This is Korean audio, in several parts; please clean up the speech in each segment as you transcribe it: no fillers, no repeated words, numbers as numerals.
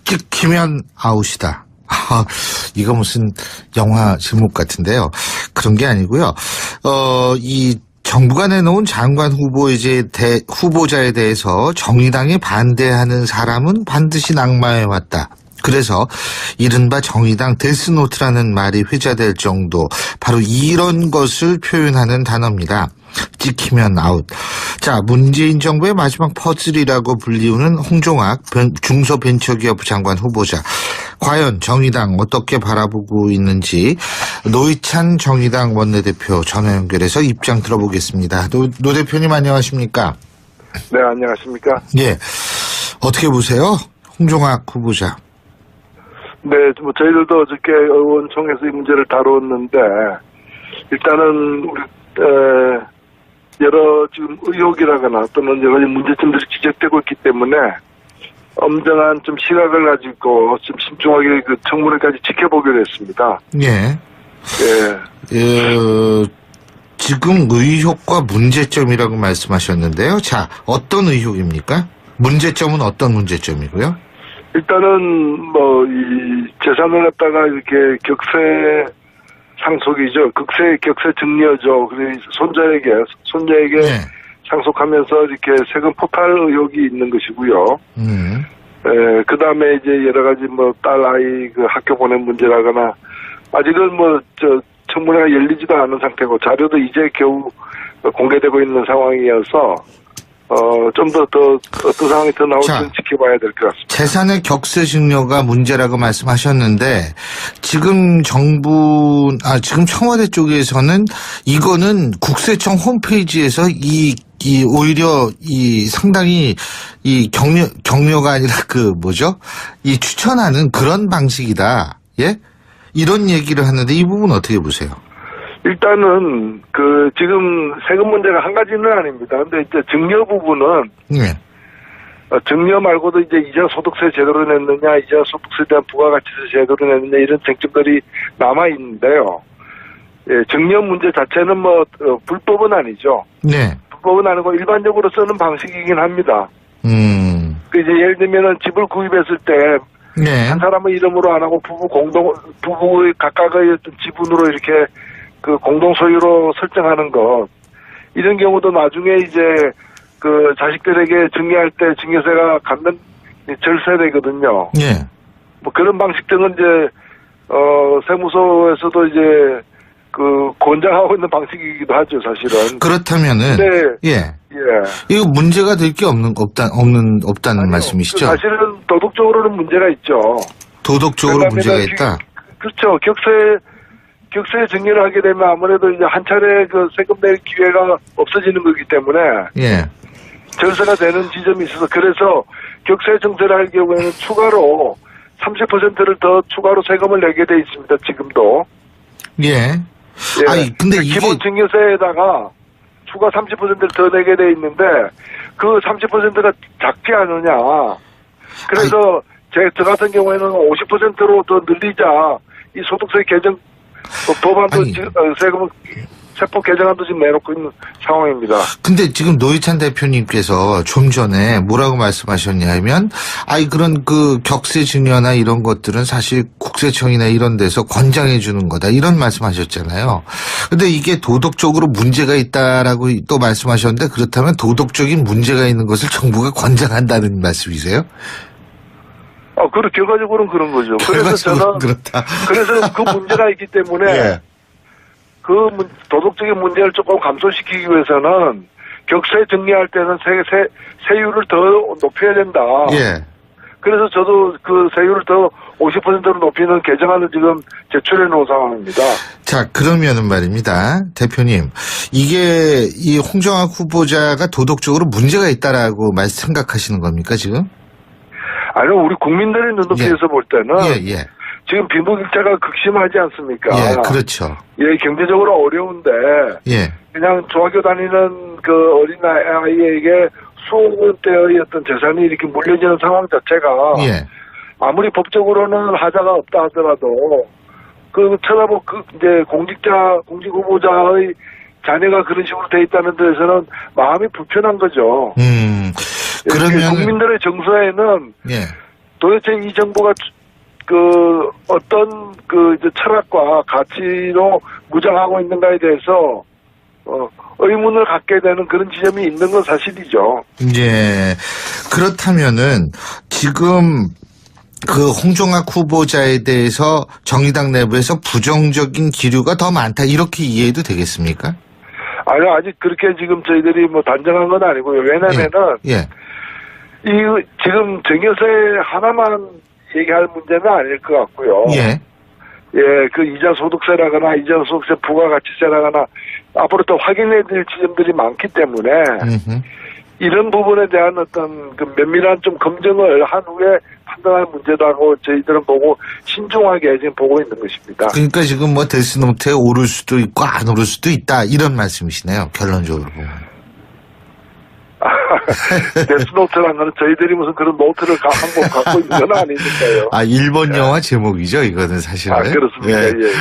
찍히면 아웃이다. 이거 무슨 영화 제목 같은데요. 그런 게 아니고요. 이 정부가 내놓은 장관 후보자에 대해서 정의당에 반대하는 사람은 반드시 낙마해 왔다. 그래서 이른바 정의당 데스노트라는 말이 회자될 정도, 바로 이런 것을 표현하는 단어입니다. 찍히면 아웃. 자, 문재인 정부의 마지막 퍼즐이라고 불리우는 홍종학 중소벤처기업 장관 후보자. 과연 정의당 어떻게 바라보고 있는지 노회찬 정의당 원내대표 전화 연결해서 입장 들어보겠습니다. 노 대표님 안녕하십니까? 네, 안녕하십니까? 예. 어떻게 보세요? 홍종학 후보자. 네, 뭐 저희들도 어저께 의원총회에서 이 문제를 다루었는데, 일단은 우리 여러 지금 의혹이라거나 또는 여러 가지 문제점들이 지적되고 있기 때문에 엄정한 좀 시각을 가지고 좀 신중하게 그 청문회까지 지켜보기로 했습니다. 예. 예. 지금 의혹과 문제점이라고 말씀하셨는데요. 자, 어떤 의혹입니까? 문제점은 어떤 문제점이고요? 일단은 뭐 이 재산을 갖다가 이렇게 격세 상속이죠. 격세 증여죠. 그래서 손자에게 네. 상속하면서 이렇게 세금 포탈 의혹이 있는 것이고요. 그 다음에 이제 여러 가지 뭐 딸 아이 그 학교 보낸 문제라거나 아직은 뭐 청문회가 열리지도 않은 상태고 자료도 이제 겨우 공개되고 있는 상황이어서 좀 더 어떤 상황이 더 나올지는 지켜봐야 될 것 같습니다. 재산의 격세 증여가 문제라고 말씀하셨는데 지금 지금 청와대 쪽에서는 이거는 국세청 홈페이지에서 오히려 상당히 격려가 아니라 이 추천하는 그런 방식이다. 예? 이런 얘기를 하는데 이 부분 어떻게 보세요? 일단은 지금 세금 문제가 한 가지는 아닙니다. 근데 이제 증여 부분은 네. 증여 말고도 이제 이자 소득세 제대로 냈느냐, 이자 소득세에 대한 부가가치세 제대로 냈느냐 이런 쟁점들이 남아 있는데요. 예, 증여 문제 자체는 뭐 불법은 아니죠. 네. 불법은 아니고 일반적으로 쓰는 방식이긴 합니다. 이제 예를 들면은 집을 구입했을 때 네. 한 사람의 이름으로 안 하고 부부의 각각의 어떤 지분으로 이렇게 공동 소유로 설정하는 것, 이런 경우도 나중에 이제 자식들에게 증여할 때 증여세가 갖는 절세되거든요. 예. 뭐 그런 방식 등은 이제 세무서에서도 이제 권장하고 있는 방식이기도 하죠, 사실은. 그렇다면은 예. 이거 문제가 될 게 없다는 아니요, 말씀이시죠? 사실은 도덕적으로는 문제가 있죠. 도덕적으로 문제가 있다. 그렇죠. 격세 증여를 하게 되면 아무래도 이제 한 차례 세금 낼 기회가 없어지는 거기 때문에 예. 절세가 되는 지점이 있어서, 그래서 격세 증세를 할 경우에는 추가로 30%를 더 추가로 세금을 내게 돼 있습니다. 지금도. 예. 아니 근데 이게 기본 증여세에다가 추가 30%를 더 내게 돼 있는데 그 30%가 작지 않느냐. 그래서 저 같은 경우에는 50%로 더 늘리자. 이 소득세 개정 법안도 세금 세법 개정안도 지금 내놓고 있는 상황입니다. 근데 지금 노회찬 대표님께서 좀 전에 뭐라고 말씀하셨냐면, 그런 격세 증여나 이런 것들은 사실 국세청이나 이런 데서 권장해 주는 거다, 이런 말씀하셨잖아요. 근데 이게 도덕적으로 문제가 있다라고 또 말씀하셨는데, 그렇다면 도덕적인 문제가 있는 것을 정부가 권장한다는 말씀이세요? 결과적으로는 그런 거죠. 그래서 저는 그렇다. 그래서 그 문제가 있기 때문에 예. 도덕적인 문제를 조금 감소시키기 위해서는 격세 증여할 때는 세율을 더 높여야 된다. 예. 그래서 저도 세율을 더 50%로 높이는 개정안을 지금 제출해 놓은 상황입니다. 자, 그러면은 말입니다. 대표님, 이게 이 홍종학 후보자가 도덕적으로 문제가 있다라고 생각하시는 겁니까, 지금? 아니요, 우리 국민들의 눈높이에서 볼 때는 지금 빈부격차가 극심하지 않습니까? 예, 그렇죠. 예, 경제적으로 어려운데 그냥 중학교 다니는 어린 아이에게 수억 원대의 어떤 재산이 이렇게 물려지는 상황 자체가 아무리 법적으로는 하자가 없다 하더라도 이제 공직 후보자의 자녀가 그런 식으로 돼 있다는 데에서는 마음이 불편한 거죠. 그러면 국민들의 정서에는 도대체 이 정부가 어떤 이제 철학과 가치로 무장하고 있는가에 대해서 의문을 갖게 되는 그런 지점이 있는 건 사실이죠. 예. 그렇다면은 지금 그 홍종학 후보자에 대해서 정의당 내부에서 부정적인 기류가 더 많다 이렇게 이해해도 되겠습니까? 아니요, 아직 그렇게 지금 저희들이 뭐 단정한 건 아니고요. 왜냐면은 예. 지금 증여세 하나만 얘기할 문제는 아닐 것 같고요. 예. 예, 그 이자 소득세라거나 이자 소득세 부가가치세라거나 앞으로 또 확인해야 될 지점들이 많기 때문에 이런 부분에 대한 어떤 그 면밀한 좀 검증을 한 후에 판단할 문제다고 저희들은 보고 신중하게 지금 보고 있는 것입니다. 그러니까 지금 뭐 데스노트에 오를 수도 있고 안 오를 수도 있다 이런 말씀이시네요. 결론적으로 보면. 데스노트라는 거는 저희들이 무슨 그런 노트를 한권 갖고 있는 건 아니니까요. 아, 일본 영화 제목이죠, 이거는 사실은. 아, 그렇습니다. 예. 예.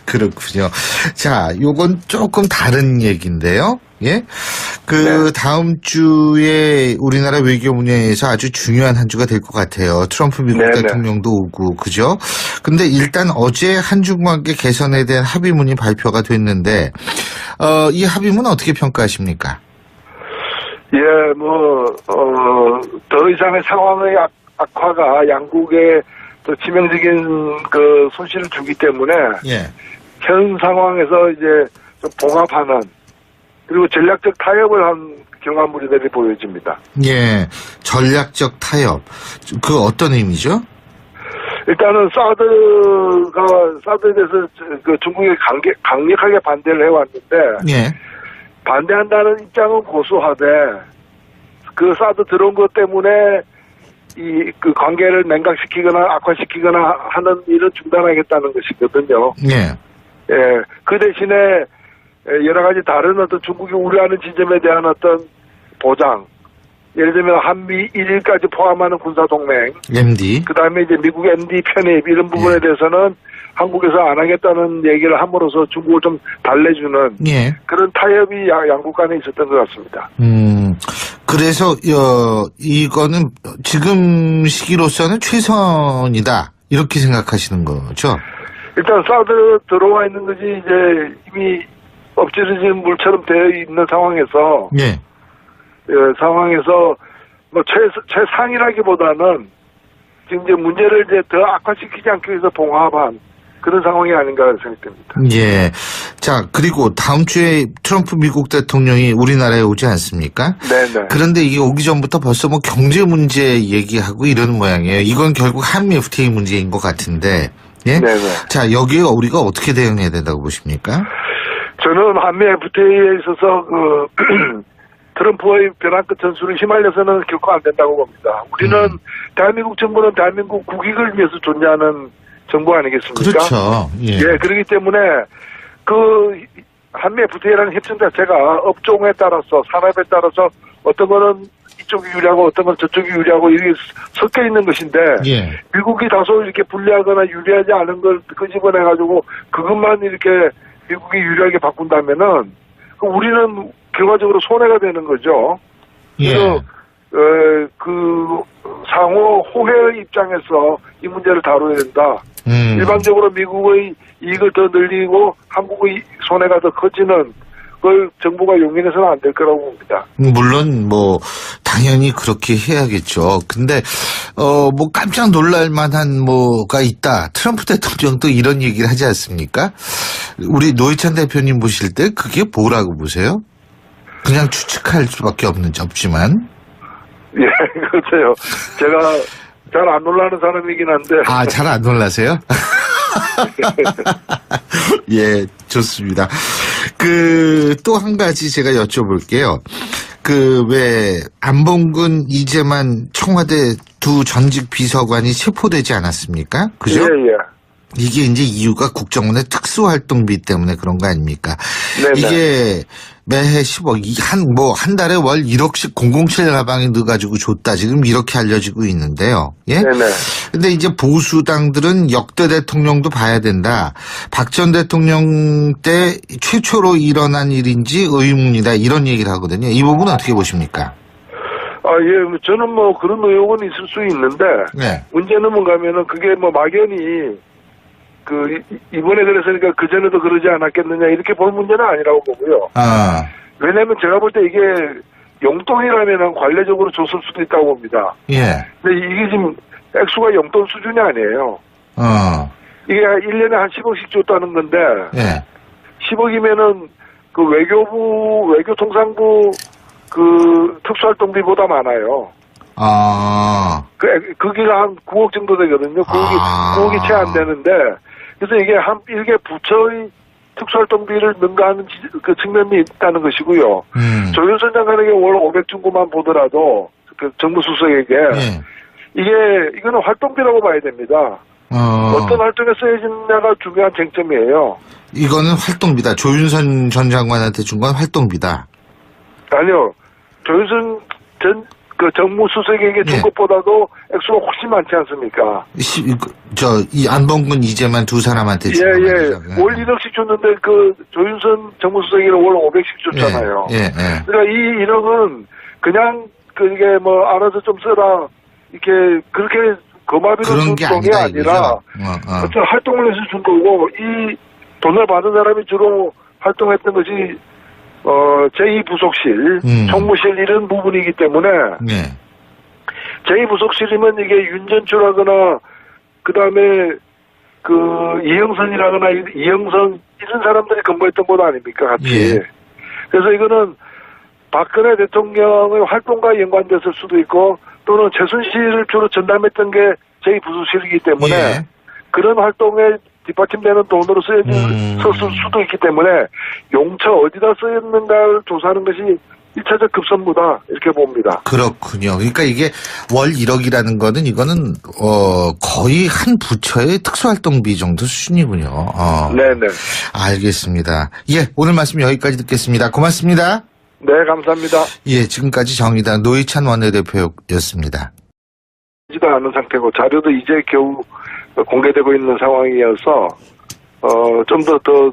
그렇군요. 자, 요건 조금 다른 얘기인데요. 예. 네. 다음 주에 우리나라 외교 분야에서 아주 중요한 한 주가 될 것 같아요. 트럼프 미국 네네. 대통령도 오고, 그죠? 근데 일단 어제 한중 관계 개선에 대한 합의문이 발표가 됐는데, 이 합의문 어떻게 평가하십니까? 예, 더 이상의 상황의 악화가 양국에 더 치명적인 그 손실을 주기 때문에, 예. 현 상황에서 이제 좀 봉합하는, 그리고 전략적 타협을 한 경합물들이 보여집니다. 예. 전략적 타협. 그 어떤 의미죠? 일단은 사드에 대해서 그 중국이 강력하게 반대를 해왔는데, 예. 반대한다는 입장은 고수하되 그 사드 들어온 것 때문에 그 관계를 냉각시키거나 악화시키거나 하는 일은 중단하겠다는 것이거든요. 예. 예. 그 대신에 여러 가지 다른 어떤 중국이 우려하는 지점에 대한 어떤 보장, 예를 들면 한미 1일까지 포함하는 군사동맹, MD. 그 다음에 이제 미국 MD 편입 이런 부분에 대해서는 한국에서 안 하겠다는 얘기를 함으로써 중국을 좀 달래주는 예. 그런 타협이 양국 간에 있었던 것 같습니다. 그래서 이거는 지금 시기로서는 최선이다 이렇게 생각하시는 거죠? 일단 사드 들어와 있는 것이 이제 이미 엎질러진 물처럼 되어 있는 상황에서 예. 상황에서 뭐 최상이라기보다는 지금 이제 문제를 이제 더 악화시키지 않기 위해서 봉합한 그런 상황이 아닌가 생각됩니다. 예. 자, 그리고 다음 주에 트럼프 미국 대통령이 우리나라에 오지 않습니까? 네네. 그런데 이게 오기 전부터 벌써 뭐 경제 문제 얘기하고 이러는 모양이에요. 이건 결국 한미 FTA 문제인 것 같은데, 예? 네네. 자, 여기에 우리가 어떻게 대응해야 된다고 보십니까? 저는 한미 FTA에 있어서 트럼프의 벼랑 끝 전술을 휘말려서는 결코 안 된다고 봅니다. 우리는 대한민국 정부는 대한민국 국익을 위해서 존재하는 정부 아니겠습니까? 그렇죠. 예. 예, 그렇기 때문에 그 한미 FTA라는 협정 자체가 업종에 따라서 산업에 따라서 어떤 거는 이쪽이 유리하고 어떤 건 저쪽이 유리하고 이게 섞여 있는 것인데 예. 미국이 다소 이렇게 불리하거나 유리하지 않은 걸 끄집어내 가지고 그것만 이렇게 미국이 유리하게 바꾼다면은 우리는 결과적으로 손해가 되는 거죠. 그래서 그 상호 호혜의 입장에서 이 문제를 다뤄야 된다. 일반적으로 미국의 이익을 더 늘리고 한국의 손해가 더 커지는 걸 정부가 용인해서는 안 될 거라고 봅니다. 물론 뭐 당연히 그렇게 해야겠죠. 근데 뭐 깜짝 놀랄 만한 뭐가 있다. 트럼프 대통령도 이런 얘기를 하지 않습니까? 우리 노회찬 대표님 보실 때 그게 뭐라고 보세요? 그냥 추측할 수밖에 없지만. 예, 그렇죠. 제가 잘 안 놀라는 사람이긴 한데. 아, 잘 안 놀라세요? 예, 좋습니다. 또 한 가지 제가 여쭤볼게요. 왜 안봉근 이재만 청와대 두 전직 비서관이 체포되지 않았습니까? 그죠? 예, 예. 이게 이제 이유가 국정원의 특수활동비 때문에 그런 거 아닙니까? 네네. 이게 매해 10억, 한 달에 월 1억씩 007 가방에 넣어가지고 줬다. 지금 이렇게 알려지고 있는데요. 예? 네네. 근데 이제 보수당들은 역대 대통령도 봐야 된다. 박 전 대통령 때 최초로 일어난 일인지 의문이다. 이런 얘기를 하거든요. 이 부분은 어떻게 보십니까? 예, 저는 뭐 그런 의혹은 있을 수 있는데, 네. 문제는 뭔가 하면은 그게 뭐 막연히, 이번에 그랬으니까 그전에도 그러지 않았겠느냐, 이렇게 볼 문제는 아니라고 보고요. 왜냐면 제가 볼 때 이게 용돈이라면 관례적으로 줬을 수도 있다고 봅니다. 예. 근데 이게 지금 액수가 용돈 수준이 아니에요. 이게 1년에 한 10억씩 줬다는 건데, 예. 10억이면은 그 외교통상부 특수활동비보다 많아요. 거기가 한 9억 정도 되거든요. 9억이 채 안 되는데, 그래서 이게 일개 부처의 특수활동비를 능가하는 그 측면이 있다는 것이고요. 조윤선 장관에게 월 500 준 것만 보더라도, 그 정부 수석에게, 이거는 활동비라고 봐야 됩니다. 어떤 활동에 쓰여지느냐가 중요한 쟁점이에요. 이거는 활동비다. 조윤선 전 장관한테 준 건 활동비다. 아니요. 조윤선 정무수석에게 준 예. 것보다도 액수가 훨씬 많지 않습니까? 이 안봉근 이재만 두 사람한테 준 예. 거죠. 월 1억씩 줬는데 조윤선 정무수석에게는 월 500씩 줬잖아요. 예. 그러니까 이 1억은 그냥 이게 뭐 알아서 좀 써라 이렇게 그렇게 거마비로 준 돈이 아니라 어떤 활동을 해서 준 거고 이 돈을 받은 사람이 주로 활동했던 것이 제2부속실, 총무실 이런 부분이기 때문에 제2부속실이면 이게 윤전추라거나 그 다음에 이영선이라거나 이영선 이런 사람들이 근무했던 곳 아닙니까 같이. 그래서 이거는 박근혜 대통령의 활동과 연관됐을 수도 있고 또는 최순실을 주로 전담했던 게 제2부속실이기 때문에 그런 활동에 뒷받침되는 돈으로 썼을 수도 있기 때문에 용처 어디다 쓰였는가를 조사하는 것이 1차적 급선무다 이렇게 봅니다. 그렇군요. 그러니까 이게 월 1억이라는 거는 이거는 거의 한 부처의 특수활동비 정도 수준이군요. 네네. 알겠습니다. 예, 오늘 말씀 여기까지 듣겠습니다. 고맙습니다. 네, 감사합니다. 예, 지금까지 정의당 노회찬 원내대표였습니다. 지도 않은 상태고 자료도 이제 겨우 공개되고 있는 상황이어서 좀 더 어떤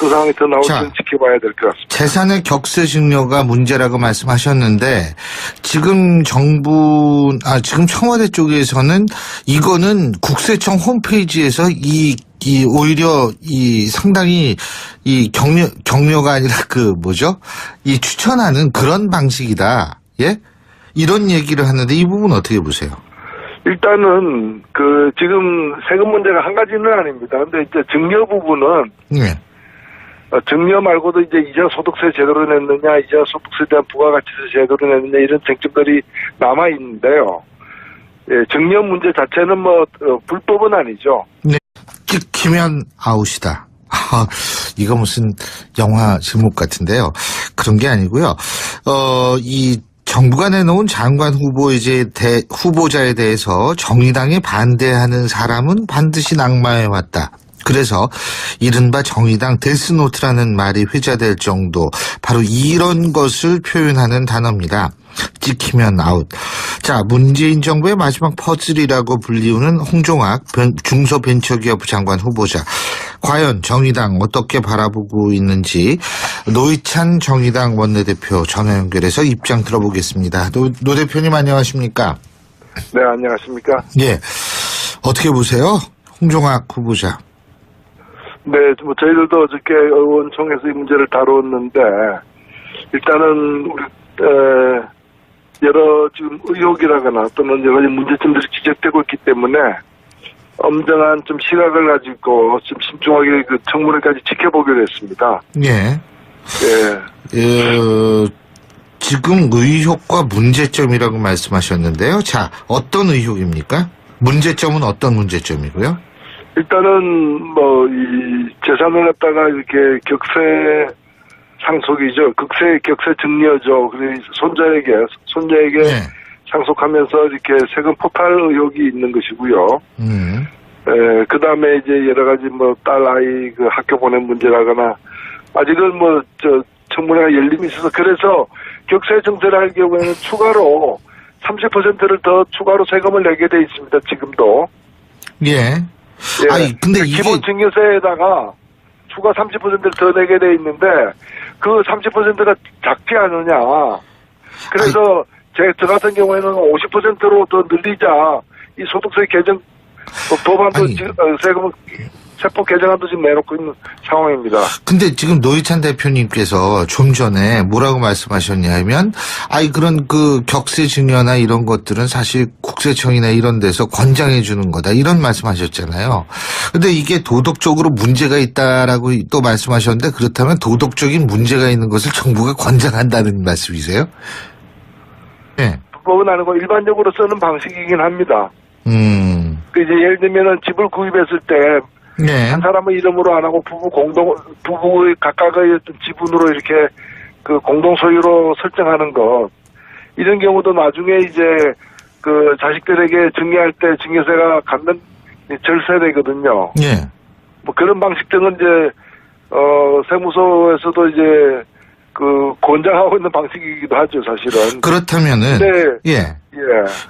상황이 더 나올지는 지켜봐야 될 것 같습니다. 재산의 격세 증여가 문제라고 말씀하셨는데 지금 지금 청와대 쪽에서는 이거는 국세청 홈페이지에서 오히려 상당히 격려가 아니라 이 추천하는 그런 방식이다. 예? 이런 얘기를 하는데 이 부분 어떻게 보세요? 일단은 지금 세금 문제가 한 가지는 아닙니다. 근데 이제 증여 부분은 증여 말고도 이제 이자 소득세 제대로 냈느냐, 이자 소득세에 대한 부가가치세 제대로 냈느냐 이런 쟁점들이 남아 있는데요. 예, 증여 문제 자체는 불법은 아니죠. 네, 찍히면 아웃이다. 이거 무슨 영화 제목 같은데요. 그런 게 아니고요. 이 정부가 내놓은 장관 후보자에 대해서 정의당에 반대하는 사람은 반드시 낙마해왔다. 그래서 이른바 정의당 데스노트라는 말이 회자될 정도 바로 이런 것을 표현하는 단어입니다. 찍히면 아웃. 자, 문재인 정부의 마지막 퍼즐이라고 불리우는 홍종학 중소벤처기업 장관 후보자. 과연 정의당 어떻게 바라보고 있는지 노회찬 정의당 원내대표 전화 연결해서 입장 들어보겠습니다. 노 대표님 안녕하십니까? 네, 안녕하십니까? 예. 어떻게 보세요? 홍종학 후보자. 네, 저희들도 어저께 의원총회에서 이 문제를 다뤘는데 일단은 여러 지금 의혹이라거나 또는 여러 가지 문제점들이 지적되고 있기 때문에 엄정한 좀 시각을 가지고 좀 신중하게 청문회까지 지켜보기로 했습니다. 예. 지금 의혹과 문제점이라고 말씀하셨는데요. 자, 어떤 의혹입니까? 문제점은 어떤 문제점이고요? 일단은 이 재산을 갖다가 이렇게 격세 상속이죠. 격세 증여죠. 그래서 손자에게 상속하면서 이렇게 세금 포탈 의혹이 있는 것이고요. 그 다음에 이제 여러 가지 딸 아이 학교 보낸 문제라거나 아직은 청문회가 열림이 있어서 그래서 격세 증세를 할 경우에는 추가로 30%를 더 추가로 세금을 내게 돼 있습니다. 지금도. 예. 아니, 근데 기본 증여세에다가 추가 30%를 더 내게 돼 있는데 그 30%가 작지 않느냐. 그래서 저 같은 경우에는 50%로 더 늘리자. 이 소득세 개정 법안도 아니. 지금 세금 세법 개정안도 지금 내놓고 있는 상황입니다. 근데 지금 노회찬 대표님께서 좀 전에 뭐라고 말씀하셨냐면, 그런 그 격세 증여나 이런 것들은 사실 국세청이나 이런 데서 권장해 주는 거다. 이런 말씀하셨잖아요. 근데 이게 도덕적으로 문제가 있다라고 또 말씀하셨는데, 그렇다면 도덕적인 문제가 있는 것을 정부가 권장한다는 말씀이세요? 네. 불법은 아니고 일반적으로 쓰는 방식이긴 합니다. 그 이제 예를 들면은 집을 구입했을 때 네. 한 사람의 이름으로 안 하고 부부의 각각의 어떤 지분으로 이렇게 그 공동 소유로 설정하는 것, 이런 경우도 나중에 이제 그 자식들에게 증여할 때 증여세가 갖는 절세되거든요. 네. 뭐 그런 방식 등은 이제 세무서에서도 이제 그 권장하고 있는 방식이기도 하죠, 사실은. 그렇다면은 예.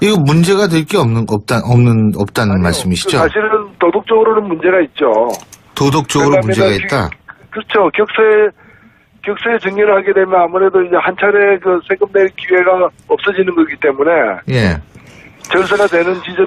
이거 문제가 될 게 없다는 아니요. 말씀이시죠? 사실은 도덕적으로는 문제가 있죠. 도덕적으로 문제가 있다. 그렇죠. 격세 증여를 하게 되면 아무래도 이제 한 차례 그 세금 낼 기회가 없어지는 거기 때문에 예. 절세가 되는 지점